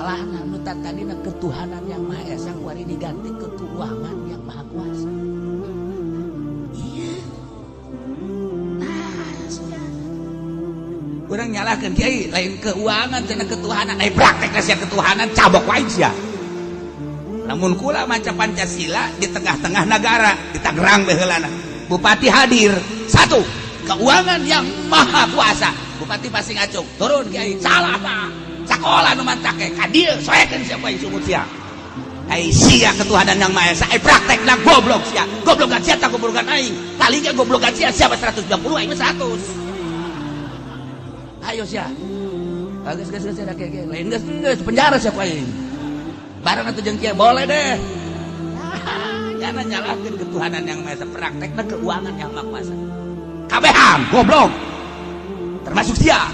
salah nu tadina ketuhanan yang Maha Esa kuari diganti ke keuangan yang Maha Kuasa. Iya. Urang nyalahkeun kiai lain keuangan cenah ketuhanan, praktek sia ketuhanan cabok wae sia. Lamun kula maca Pancasila di tengah-tengah negara di Tangerang baheulana. Bupati hadir, satu, keuangan yang Maha Kuasa. Bupati pasti ngacung, turun kiai, salah Pak. Sakola nu mantake ka dieu soekeun sia poe sumut sia. Ai sia ketuhanan yang Maha Esa, praktek na goblok sia. Goblokan sia tak goblokan aing. Talinya goblokan sia siapa 120 aing 100. Ayo sia. Geus ada kayak lain geus penjara sia poe. Barang atuh jeung kieu boleh deh. Jangan nyalahkeun ketuhanan yang Maha Esa, praktekna keuangan yang Maha Kuasa. Kabehan goblok. Termasuk sia.